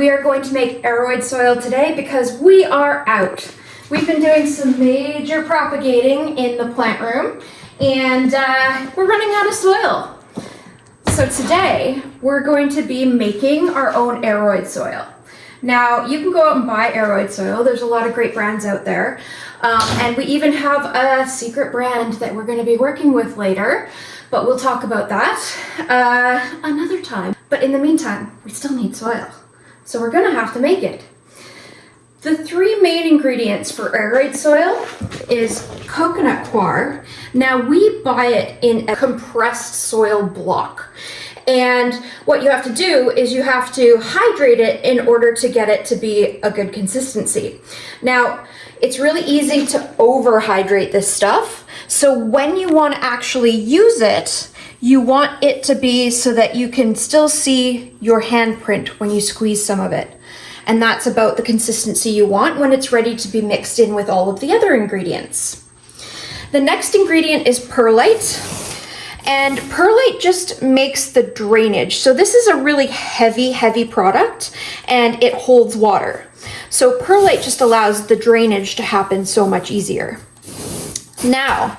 We are going to make Aroid soil today because we are out. We've been doing some major propagating in the plant room and we're running out of soil. So today we're going to be making our own Aroid soil. Now you can go out and buy Aroid soil. There's a lot of great brands out there. And we even have a secret brand that we're going to be working with later, but we'll talk about that another time. But in the meantime, we still need soil. So we're going to have to make it. The three main ingredients for Aroid soil is coconut coir. Now we buy it in a compressed soil block. And what you have to do is you have to hydrate it in order to get it to be a good consistency. Now, it's really easy to overhydrate this stuff. So when you want to actually use it, you want it to be so that you can still see your handprint when you squeeze some of it. And that's about the consistency you want when it's ready to be mixed in with all of the other ingredients. The next ingredient is perlite. And perlite just makes the drainage. So this is a really heavy product and it holds water. So perlite just allows the drainage to happen so much easier. Now,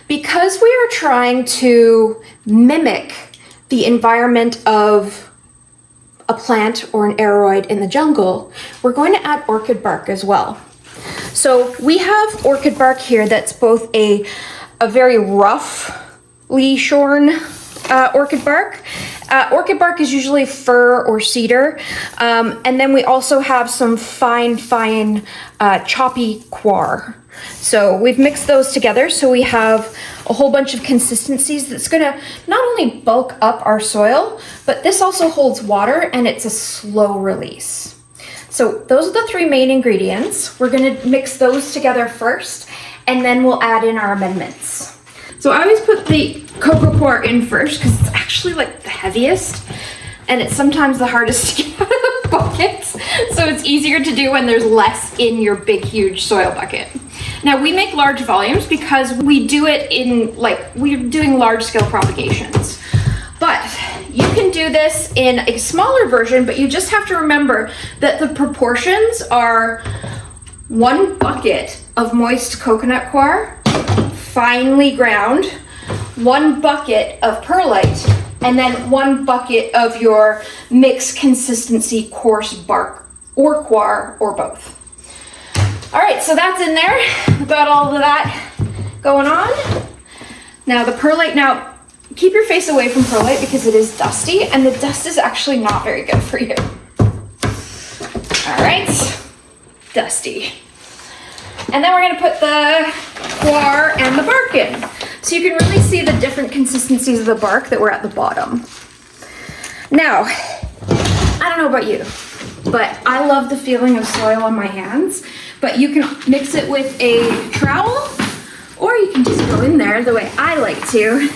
because we are trying to mimic the environment of a plant or an aroid in the jungle, we're going to add orchid bark as well. So we have orchid bark here that's both a very roughly shorn orchid bark. Orchid bark is usually fir or cedar. And then we also have some fine choppy coir. So we've mixed those together so we have a whole bunch of consistencies that's gonna not only bulk up our soil, but this also holds water and it's a slow release. So those are the three main ingredients. We're gonna mix those together first and then we'll add in our amendments. So I always put the coco coir in first because it's actually like the heaviest and it's sometimes the hardest to get out of the buckets. So it's easier to do when there's less in your big, huge soil bucket. Now we make large volumes because we do it in we're doing large scale propagations. But you can do this in a smaller version, but you just have to remember that the proportions are 1 bucket of moist coconut coir, finely ground, 1 bucket of perlite, and then 1 bucket of your mixed consistency coarse bark or coir or both. All right, so that's in there. We've got all of that going on. Now the perlite, now keep your face away from perlite because it is dusty and the dust is actually not very good for you. All right, dusty. And then we're gonna put the coir and the bark in. So you can really see the different consistencies of the bark that were at the bottom. Now, I don't know about you, but I love the feeling of soil on my hands, but you can mix it with a trowel or you can just go in there the way I like to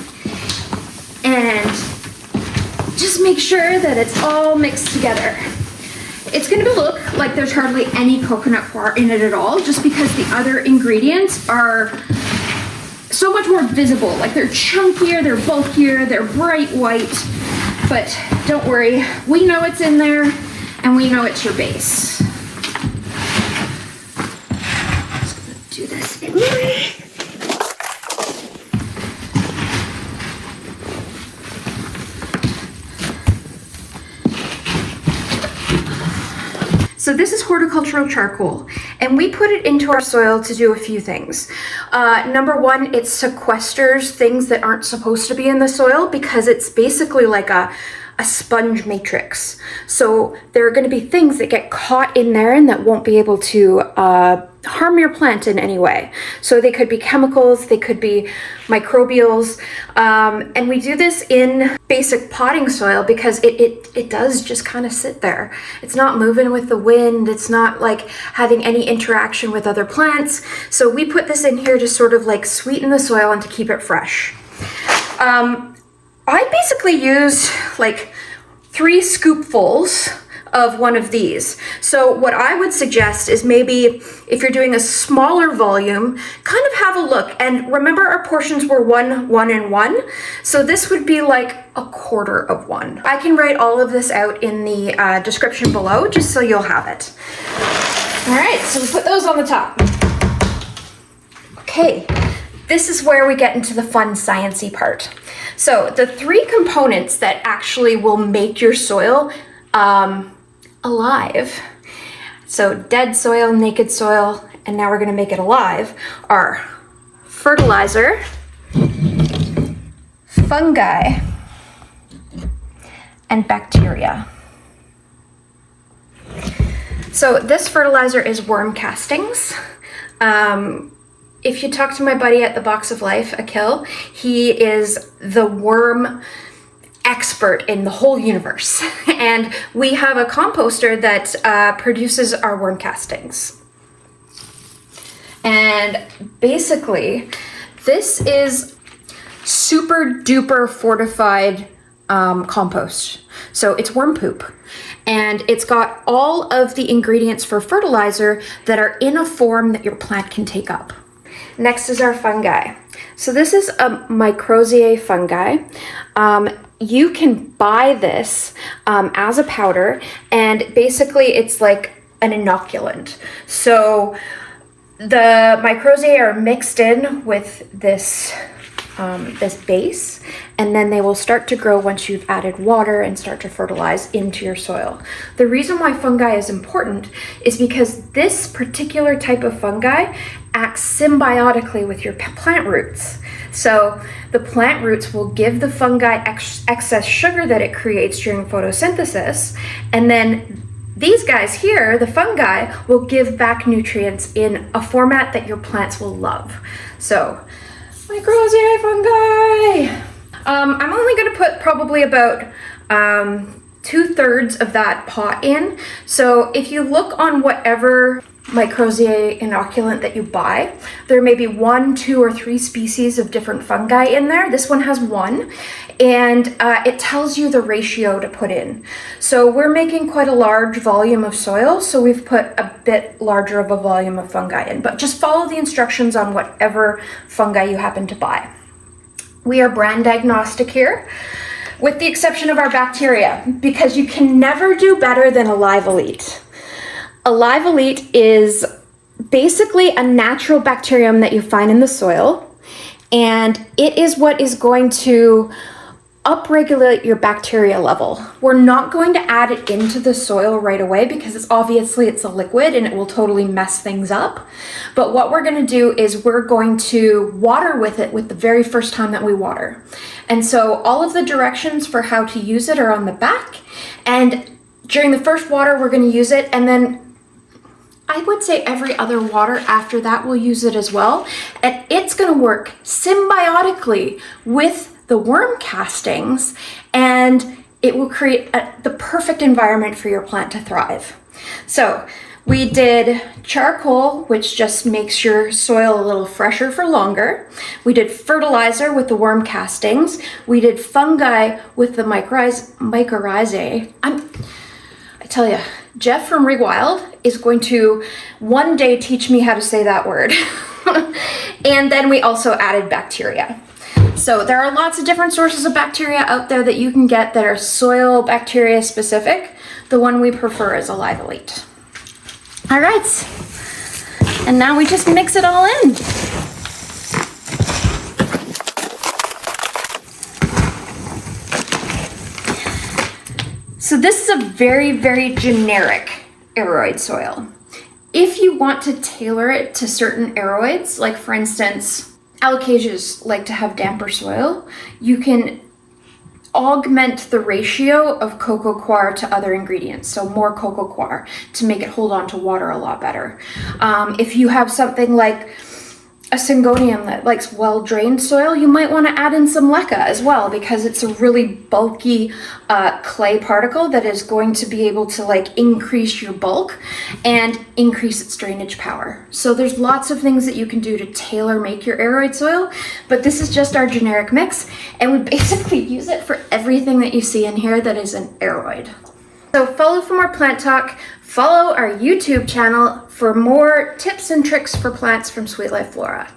and just make sure that it's all mixed together. It's gonna look like there's hardly any coconut coir in it at all, just because the other ingredients are so much more visible. Like they're chunkier, they're bulkier, they're bright white, but don't worry, we know it's in there and we know it's your base. Just gonna do this in there. So this is horticultural charcoal, and we put it into our soil to do a few things. Number one, it sequesters things that aren't supposed to be in the soil because it's basically like a sponge matrix. So there are going to be things that get caught in there and that won't be able to harm your plant in any way. So they could be chemicals, they could be microbials, and we do this in basic potting soil because it does just kind of sit there. It's not moving with the wind, it's not like having any interaction with other plants. So we put this in here to sort of like sweeten the soil and to keep it fresh. I basically use like 3 scoopfuls of one of these. So what I would suggest is maybe if you're doing a smaller volume, kind of have a look. And remember our portions were 1, 1, and 1. So this would be like a quarter of 1. I can write all of this out in the description below, just so you'll have it. All right, so we put those on the top. Okay, this is where we get into the fun sciencey part. So the 3 components that actually will make your soil alive, so dead soil, naked soil, and now we're gonna make it alive, are fertilizer, fungi, and bacteria. So this fertilizer is worm castings. If you talk to my buddy at the Box of Life, Akil, he is the worm expert in the whole universe. And we have a composter that produces our worm castings. And basically, this is super duper fortified compost. So it's worm poop. And it's got all of the ingredients for fertilizer that are in a form that your plant can take up. Next is our fungi. So this is a Mycorrhizae fungi. You can buy this as a powder, and basically it's like an inoculant. So the Mycorrhizae are mixed in with this base, and then they will start to grow once you've added water and start to fertilize into your soil. The reason why fungi is important is because this particular type of fungi acts symbiotically with your plant roots. So the plant roots will give the fungi excess sugar that it creates during photosynthesis, and then these guys here, the fungi, will give back nutrients in a format that your plants will love. So Mycorrhizae fungi. I'm only going to put probably about 2/3 of that pot in. So if you look on whatever Mycorrhizae inoculant that you buy, there may be 1, 2, or 3 species of different fungi in there. This one has 1, and it tells you the ratio to put in. So we're making quite a large volume of soil, so we've put a bit larger of a volume of fungi in, but just follow the instructions on whatever fungi you happen to buy. We are brand agnostic here, with the exception of our bacteria, because you can never do better than a Live Elite. A Live Elite is basically a natural bacterium that you find in the soil, and it is what is going to upregulate your bacteria level. We're not going to add it into the soil right away because it's a liquid and it will totally mess things up. But what we're going to do is we're going to water with it with the very first time that we water. And so all of the directions for how to use it are on the back, and during the first water we're going to use it, and then I would say every other water after that we'll use it as well. And it's going to work symbiotically with the worm castings, and it will create the perfect environment for your plant to thrive. So we did charcoal, which just makes your soil a little fresher for longer. We did fertilizer with the worm castings. We did fungi with the mycorrhizae. I tell you, Jeff from Rewild is going to one day teach me how to say that word. And then we also added bacteria. So there are lots of different sources of bacteria out there that you can get that are soil bacteria specific. The one we prefer is a Live Elite. All right, and now we just mix it all in. So this is a very, very generic aroid soil. If you want to tailor it to certain aroids, like for instance, alocasias like to have damper soil, you can augment the ratio of coco coir to other ingredients, so more coco coir to make it hold on to water a lot better. If you have something like a syngonium that likes well-drained soil, you might want to add in some leca as well, because it's a really bulky clay particle that is going to be able to increase your bulk and increase its drainage power. So there's lots of things that you can do to tailor make your aroid soil, but this is just our generic mix, and we basically use it for everything that you see in here that is an aroid. So follow for more plant talk. Follow our YouTube channel for more tips and tricks for plants from Sweet Life Flora.